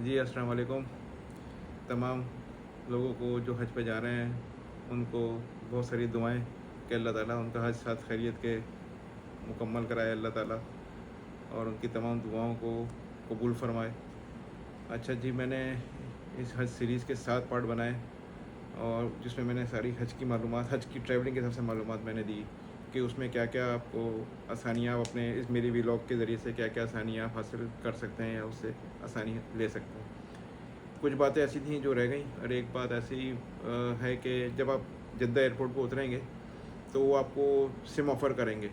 जी अस्सलाम वालेकुम। तमाम लोगों को जो हज पे जा रहे हैं उनको बहुत सारी दुआएं कि अल्लाह ताला उनका हज साथ खैरियत के मुकम्मल कराए अल्लाह ताला, और उनकी तमाम दुआओं को कबूल फरमाए। अच्छा जी, मैंने इस हज सीरीज़ के 7 पार्ट बनाए और जिसमें मैंने सारी हज की मालूमात, हज की ट्रैवलिंग के हिसाब से मालूमात मैंने दी कि उसमें क्या क्या आपको आसानियाँ आप अपने इस मेरी व्लॉग के ज़रिए से क्या क्या आसानियाँ आप हासिल कर सकते हैं या उससे आसानी ले सकते हैं। कुछ बातें ऐसी थी जो रह गई, और एक बात ऐसी है कि जब आप जद्दा एयरपोर्ट पर उतरेंगे तो वो आपको सिम ऑफ़र करेंगे।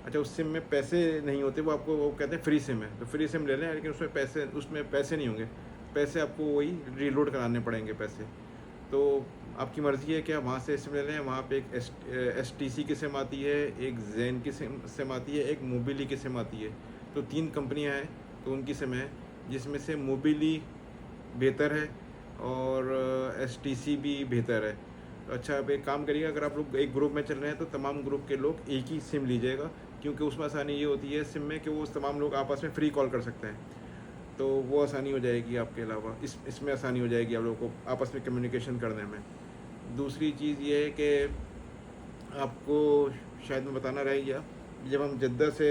अच्छा, उस सिम में पैसे नहीं होते, वो आपको वो कहते हैं फ्री सिम है, तो फ्री सिम ले लें, लेकिन उसमें पैसे नहीं होंगे। पैसे आपको वही रीलोड कराने पड़ेंगे पैसे। तो आपकी मर्ज़ी है कि आप वहाँ से सिम ले लें। वहाँ पे एक STC की सिम आती है, एक ज़ेन की सिम आती है, एक मोबिली की सिम आती है। तो 3 कंपनियाँ हैं, तो उनकी सिम है, जिसमें से मोबिली बेहतर है और STC भी बेहतर है। तो अच्छा, आप एक काम करिएगा, अगर आप लोग एक ग्रुप में चल रहे हैं तो तमाम ग्रुप के लोग एक ही सिम लीजिएगा, क्योंकि उसमें आसानी ये होती है सिम में कि वो तमाम लोग आपस में फ्री कॉल कर सकते हैं, तो वो आसानी हो जाएगी। आपके अलावा इसमें आसानी हो जाएगी आप लोगों को आपस में कम्युनिकेशन करने में। दूसरी चीज़ ये है कि आपको शायद मैं बताना रह गया, जब हम जद्दा से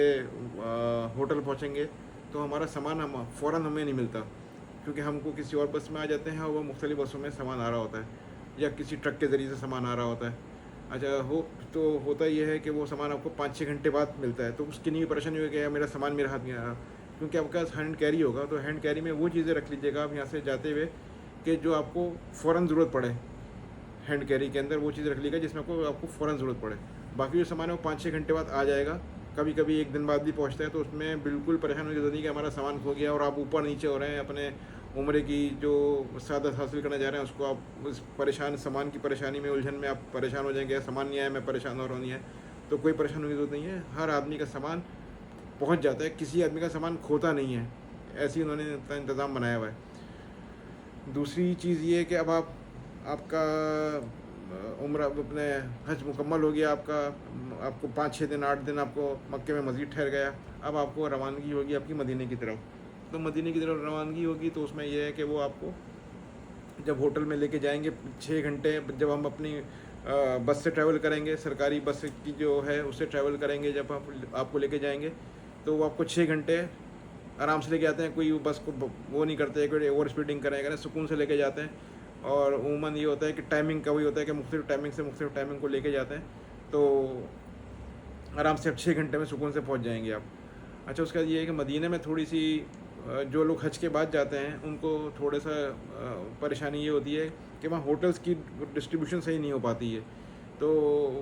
होटल पहुंचेंगे तो हमारा सामान हम फ़ौरन हमें नहीं मिलता, क्योंकि हमको किसी और बस में आ जाते हैं और वो मुख्तलिफ बसों में सामान आ रहा होता है या किसी ट्रक के ज़रिए से सामान आ रहा होता है। अच्छा, तो होता ये है कि वो सामान आपको 5-6 घंटे बाद मिलता है, तो उसकी नहीं परेशानी होगी कि यार मेरा सामान मेरे हाथ में आ रहा, क्योंकि आपके पास हैंड कैरी होगा। तो हैंड कैरी में वो चीज़ें रख लीजिएगा आप यहाँ से जाते हुए कि जो आपको फ़ौरन ज़रूरत पड़े। हैंड कैरी के अंदर वो चीज़ रख लीजिएगा जिसमें आपको फ़ौरन ज़रूरत पड़े। बाकी जो सामान है वो 5-6 घंटे बाद आ जाएगा, कभी कभी 1 दिन बाद भी पहुंचता है। तो उसमें बिल्कुल परेशान होने की ज़रूरत नहीं कि हमारा सामान खो गया और आप ऊपर नीचे हो रहे हैं, अपने उम्र की जो सादत हासिल करने जा रहे हैं उसको आप उस सामान की परेशानी में, उलझन में आप परेशान हो जाएंगे। सामान नहीं आया, मैं परेशान हो रहा नहीं है, तो कोई परेशान होने की ज़रूरत नहीं है। हर आदमी का सामान पहुंच जाता है, किसी आदमी का सामान खोता नहीं है, ऐसे ही उन्होंने इंतज़ाम बनाया हुआ है। दूसरी चीज़ ये है कि अब आपका उम्र अपने हज मुकम्मल हो गया आपका, आपको 5-6 दिन 8 दिन आपको मक्के में मज़ीद ठहर गया। अब आपको रवानगी होगी आपकी मदीने की तरफ। तो मदीने की तरफ रवानगी होगी तो उसमें यह है कि वो आपको जब होटल में लेके जाएंगे 6 घंटे, जब हम अपनी बस से ट्रैवल करेंगे, सरकारी बस की जो है उससे ट्रैवल करेंगे, जब आप आपको लेके जाएंगे तो वो आपको 6 घंटे आराम से लेके जाते हैं। कोई बस को वो नहीं करते, कोई ओवर स्पीडिंग करेंगे, सुकून से लेके जाते हैं। और उमूमन ये होता है कि टाइमिंग का वही होता है कि मुख्तलिफ टाइमिंग से मुख्तलिफ टाइमिंग को लेके जाते हैं, तो आराम से आप 6 घंटे में सुकून से पहुंच जाएंगे आप। अच्छा, उसका ये है कि मदीने में थोड़ी सी जो लोग हज के बाद जाते हैं उनको थोड़ा सा परेशानी ये होती है कि वहाँ होटल्स की डिस्ट्रीब्यूशन सही नहीं हो पाती है। तो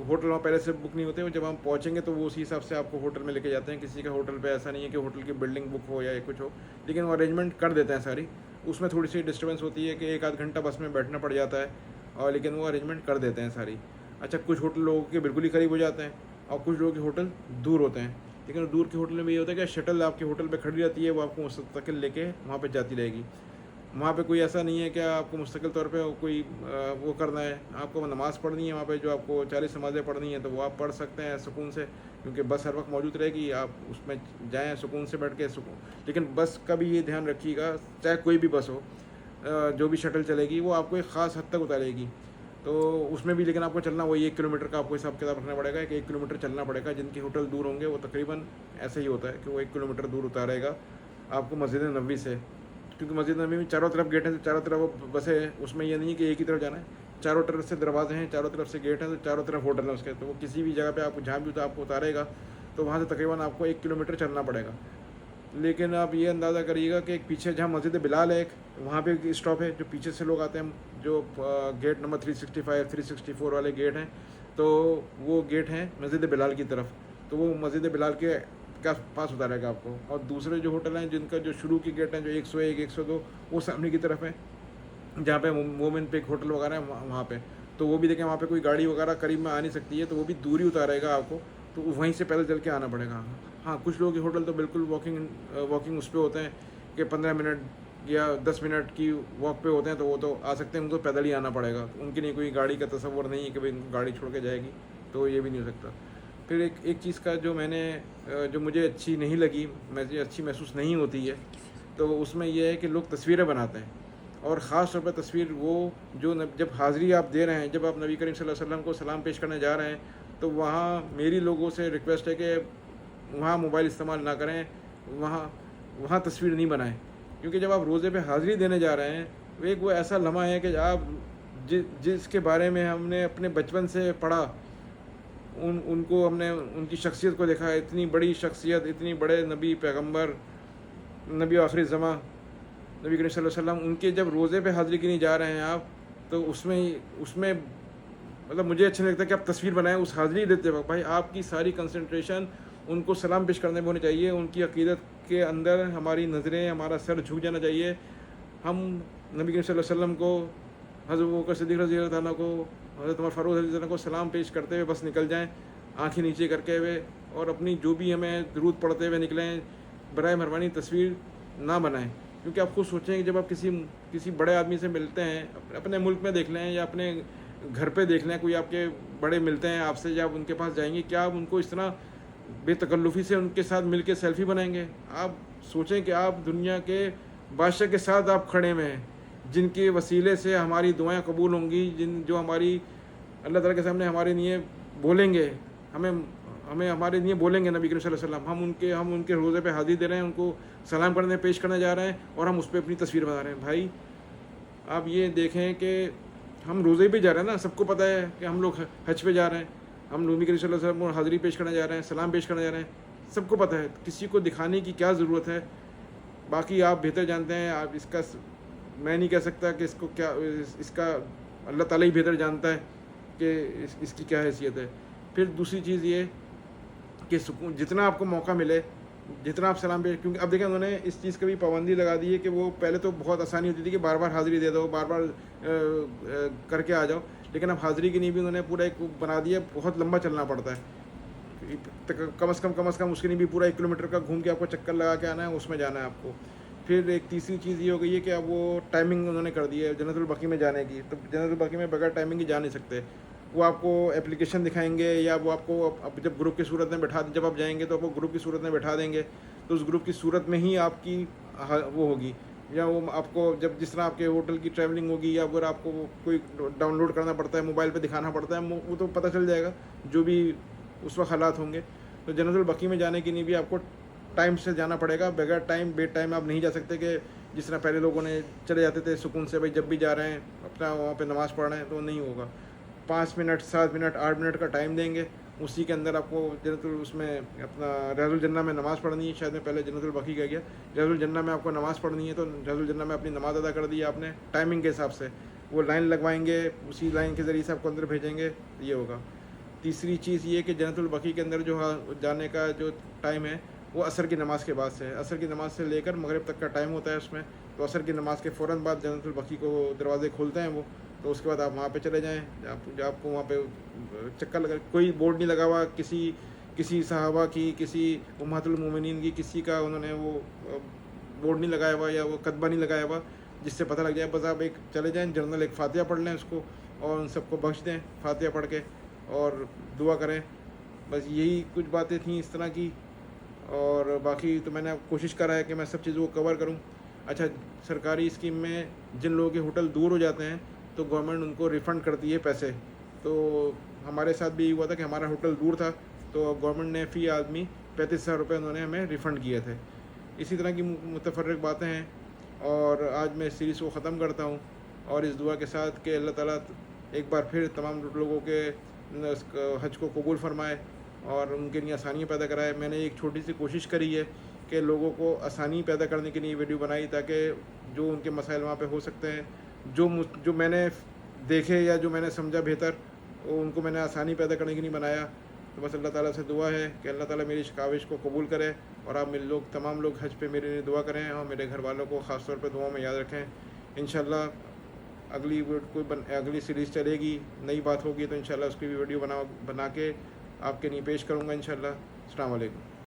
होटल वहाँ पहले से बुक नहीं होते, और जब हम पहुँचेंगे तो वो उसी हिसाब से आपको होटल में लेके जाते हैं। किसी का होटल पे ऐसा नहीं है कि होटल की बिल्डिंग बुक हो या कुछ हो, लेकिन वो अरेंजमेंट कर देते हैं सारी। उसमें थोड़ी सी डिस्टर्बेंस होती है कि 1-आध घंटा बस में बैठना पड़ जाता है, और लेकिन वो अरेंजमेंट कर देते हैं सारी। अच्छा, कुछ होटल लोगों के बिल्कुल ही करीब हो जाते हैं और कुछ लोगों के होटल दूर होते हैं, लेकिन दूर के होटल में ये होता है कि शटल आपके होटल पे खड़ी रहती है, वो आपको मुस्तकिल लेके वहाँ पे जाती रहेगी। वहाँ पे कोई ऐसा नहीं है कि आपको मुस्तकिल तौर पे कोई वो करना है। आपको नमाज़ पढ़नी है वहाँ पे, जो आपको 40 नमाज़ें पढ़नी है तो वो आप पढ़ सकते हैं सुकून से, क्योंकि बस हर वक्त मौजूद रहेगी, आप उसमें जाएँ सुकून से बैठ के सुकून। लेकिन बस का भी ये ध्यान रखिएगा, चाहे कोई भी बस हो, जो भी शटल चलेगी वो आपको एक ख़ास हद तक उतारेगी, तो उसमें भी लेकिन आपको चलना वही 1 किलोमीटर का आपको हिसाब किताब रखना पड़ेगा कि 1 किलोमीटर चलना पड़ेगा। जिनके होटल दूर होंगे वो तकरीबन ऐसे ही होता है कि वो 1 किलोमीटर दूर उतारेगा आपको मस्जिद नबवी से, क्योंकि मस्जिद नबवी में चारों तरफ गेट हैं, तो चारों तरफ बसें हैं। उसमें ये नहीं है कि एक ही तरफ जाना है, चारों तरफ से दरवाजे हैं, चारों तरफ से गेट हैं, तो चारों तरफ होटल हैं उसके। तो वो किसी भी जगह पे आपको जहाँ भी आपको उतारेगा तो वहाँ से तकरीबन आपको 1 किलोमीटर चलना पड़ेगा। लेकिन आप ये अंदाज़ा करिएगा कि एक पीछे जहाँ मस्जिद बिलाल है, एक वहाँ पे एक स्टॉप है, जो पीछे से लोग आते हैं, जो गेट नंबर 365 364 वाले गेट हैं, तो वो गेट हैं मस्जिद बिलाल की तरफ। तो वो मस्जिद बिलाल के का पास उतारेगा आपको। और दूसरे जो होटल हैं जिनका जो शुरू की गेट हैं, जो 101 102, वो सामने की तरफ है, जहाँ पे मोमिन पे एक होटल वगैरह है वहाँ पे। तो वो भी देखें, वहाँ पे कोई गाड़ी वगैरह करीब में आ नहीं सकती है, तो वो भी दूरी उतारेगा आपको, तो वहीं से पैदल चल के आना पड़ेगा। हाँ, कुछ लोगों के होटल तो बिल्कुल वॉकिंग उस पर होते हैं कि 15 मिनट या 10 मिनट की वॉक पे होते हैं, तो वो तो आ सकते हैं, उनको पैदल ही आना पड़ेगा। तो उनके लिए कोई गाड़ी का तसव्वुर नहीं है कि भाई गाड़ी छोड़ के जाएगी, तो ये भी नहीं हो सकता। फिर एक चीज़ का जो मुझे अच्छी नहीं लगी, मुझे अच्छी महसूस नहीं होती है, تو اس میں یہ ہے کہ لوگ تصویریں بناتے ہیں، اور خاص طور پہ تصویر وہ جو جب حاضری آپ دے رہے ہیں، جب آپ نبی کریم صلی اللہ علیہ وسلم کو سلام پیش کرنے جا رہے ہیں، تو وہاں میری لوگوں سے ریکویسٹ ہے کہ وہاں موبائل استعمال نہ کریں، وہاں تصویر نہیں بنائیں، کیونکہ جب آپ روزے پہ حاضری دینے جا رہے ہیں، ایک وہ ایسا لمحہ ہے کہ آپ جس کے بارے میں ہم نے اپنے بچپن سے پڑھا، ان کو ہم نے ان کی شخصیت کو دیکھا، اتنی بڑی شخصیت، اتنی بڑے نبی، پیغمبر، نبی آخری زماں نبی کریم صلی اللہ علیہ وسلم، ان کے جب روزے پہ حاضری کے لیے جا رہے ہیں آپ، تو اس میں مطلب مجھے اچھا نہیں لگتا کہ آپ تصویر بنائیں اس حاضری دیتے وقت. بھائی آپ کی ساری کنسنٹریشن ان کو سلام پیش کرنے میں ہونی چاہیے، ان کی عقیدت کے اندر ہماری نظریں، ہمارا سر جھک جانا چاہیے. ہم نبی کریم صلی اللہ علیہ وسلم کو، حضرت ابوبکر صدیق رضی اللہ تعالیٰ کو، حضرت عمر فاروق رضی اللہ تعالیٰ کو سلام پیش کرتے ہوئے بس نکل جائیں، آنکھیں نیچے کر کے ہوئے، اور اپنی جو بھی ہمیں درود پڑھتے ہوئے نکلیں. برائے مہربانی تصویر نہ بنائیں، کیونکہ آپ خود سوچیں کہ جب آپ کسی بڑے آدمی سے ملتے ہیں، اپنے ملک میں دیکھ لیں یا اپنے گھر پہ دیکھ لیں، کوئی آپ کے بڑے ملتے ہیں آپ سے، جب ان کے پاس جائیں گے، کیا آپ ان کو اس طرح بے تکلفی سے ان کے ساتھ مل کے سیلفی بنائیں گے؟ آپ سوچیں کہ آپ دنیا کے بادشاہ کے ساتھ آپ کھڑے ہوئے ہیں، جن کے وسیلے سے ہماری دعائیں قبول ہوں گی، جو ہماری اللہ تعالیٰ کے سامنے ہمارے لیے بولیں گے، ہمیں ہمارے لیے بولیں گے نبی کریم صلی اللہ علیہ وسلم. ہم ان کے روزے پہ حاضری دے رہے ہیں، ان کو سلام کرنے پیش کرنے جا رہے ہیں، اور ہم اس پہ اپنی تصویر بنا رہے ہیں. بھائی آپ یہ دیکھیں کہ ہم روزے پہ جا رہے ہیں نا، سب کو پتہ ہے کہ ہم لوگ حج پہ جا رہے ہیں، ہم نبی کریم صلی اللہ علیہ وسلم کو حاضری پیش کرنے جا رہے ہیں، سلام پیش کرنے جا رہے ہیں، سب کو پتہ ہے، کسی کو دکھانے کی کیا ضرورت ہے. باقی آپ بہتر جانتے ہیں، آپ اس کا میں نہیں کہہ سکتا کہ اس کا اللہ تعالیٰ ہی بہتر جانتا ہے کہ اس کی کیا حیثیت ہے. پھر دوسری چیز یہ کہ سکون، جتنا آپ کو موقع ملے، جتنا آپ سلام پیش، کیونکہ اب دیکھیں انہوں نے اس چیز کا بھی پابندی لگا دی ہے کہ وہ پہلے تو بہت آسانی ہوتی تھی کہ بار بار حاضری دے دو، بار بار کر کے آ جاؤ، لیکن اب حاضری کے لیے بھی انہوں نے پورا ایک بنا دیا، بہت لمبا چلنا پڑتا ہے، کم از کم اس کے لیے بھی پورا 1 کلومیٹر کا گھوم کے آپ کو چکر لگا کے آنا ہے، اس میں جانا ہے آپ کو. پھر ایک تیسری چیز یہ ہو گئی ہے کہ اب وہ ٹائمنگ انہوں نے کر دی ہے جنت البقیع میں جانے کی. تو جنت البقیع میں بغیر ٹائمنگ کی جا نہیں سکتے. وہ آپ کو اپلیکیشن دکھائیں گے، یا وہ آپ کو جب گروپ کی صورت میں جب آپ جائیں گے تو آپ کو گروپ کی صورت میں بٹھا دیں گے، تو اس گروپ کی صورت میں ہی آپ کی وہ ہوگی، یا وہ آپ کو جس طرح آپ کے ہوٹل کی ٹریولنگ ہوگی، یا اگر آپ کو کوئی ڈاؤن لوڈ کرنا پڑتا ہے، موبائل پہ دکھانا پڑتا ہے، وہ تو پتہ چل جائے گا جو بھی اس وقت حالات ہوں گے. تو جنت البقیع میں جانے کے لیے بھی آپ کو ٹائم سے جانا پڑے گا، بغیر بے ٹائم آپ نہیں جا سکتے کہ جس طرح پہلے لوگوں نے چلے جاتے تھے سکون سے، بھائی جب بھی جا رہے ہیں اپنا وہاں پہ نماز پڑھ رہے ہیں، تو نہیں ہوگا. 5 منٹ 7 منٹ 8 منٹ کا ٹائم دیں گے، اسی کے اندر آپ کو اس میں اپنا ریاض الجنہ میں نماز پڑھنی ہے. شاید میں پہلے جنت البقیع کہہ گیا، ریاض الجنہ میں آپ کو نماز پڑھنی ہے، تو ریاض الجنہ میں اپنی نماز ادا کر دی آپ نے ٹائمنگ کے حساب سے. وہ لائن لگوائیں گے، اسی لائن کے ذریعے سے آپ کو اندر بھیجیں گے، یہ ہوگا. تیسری چیز یہ کہ جنت البقیع کے اندر جو جانے کا جو ٹائم ہے وہ عصر کی نماز کے بعد سے ہے. عصر کی نماز سے لے کر مغرب تک کا ٹائم ہوتا ہے اس میں. تو عصر کی نماز کے فوراً بعد جنت البقیع کو دروازے کھولتے ہیں وہ، تو اس کے بعد آپ وہاں پہ چلے جائیں. آپ کو وہاں پہ چکر لگا، کوئی بورڈ نہیں لگا ہوا کسی صحابہ کی، کسی امہات المومنین کی، کسی کا انہوں نے وہ بورڈ نہیں لگایا ہوا یا وہ کتبہ نہیں لگایا ہوا جس سے پتہ لگ جائے. بس آپ ایک چلے جائیں، جنرل ایک فاتحہ پڑھ لیں اس کو، اور ان سب کو بخش دیں فاتحہ پڑھ کے، اور دعا کریں. بس یہی کچھ باتیں تھیں اس طرح کی، اور باقی تو میں نے کوشش کرا ہے کہ میں سب چیزوں کو کور کروں. اچھا، سرکاری اسکیم میں جن لوگوں کے ہوٹل دور ہو جاتے ہیں تو گورنمنٹ ان کو ریفنڈ کرتی ہے پیسے. تو ہمارے ساتھ بھی یہ ہوا تھا کہ ہمارا ہوٹل دور تھا، تو گورنمنٹ نے فی آدمی 35,000 روپے انہوں نے ہمیں ریفنڈ کیے تھے. اسی طرح کی متفرق باتیں ہیں. اور آج میں اس سیریز کو ختم کرتا ہوں، اور اس دعا کے ساتھ کہ اللہ تعالیٰ ایک بار پھر تمام لوگوں کے حج کو قبول فرمائے اور ان کے لیے آسانیاں پیدا کرائے. میں نے ایک چھوٹی سی کوشش کری ہے کہ لوگوں کو آسانی پیدا کرنے کے لیے ویڈیو بنائی، تاکہ جو ان کے مسائل وہاں پہ ہو سکتے ہیں، جو میں نے دیکھے یا جو میں نے سمجھا بہتر، ان کو میں نے آسانی پیدا کرنے کے لیے بنایا. تو بس اللہ تعالیٰ سے دعا ہے کہ اللہ تعالیٰ میری کاوش کو قبول کرے، اور آپ تمام لوگ حج پہ میرے لیے دعا کریں، اور میرے گھر والوں کو خاص طور پہ دعاؤں میں یاد رکھیں. انشاءاللہ اگلی سیریز چلے گی، نئی بات ہوگی، تو انشاءاللہ اس کی بھی ویڈیو بنا کے آپ کے لیے پیش کروں گا انشاءاللہ. السلام علیکم.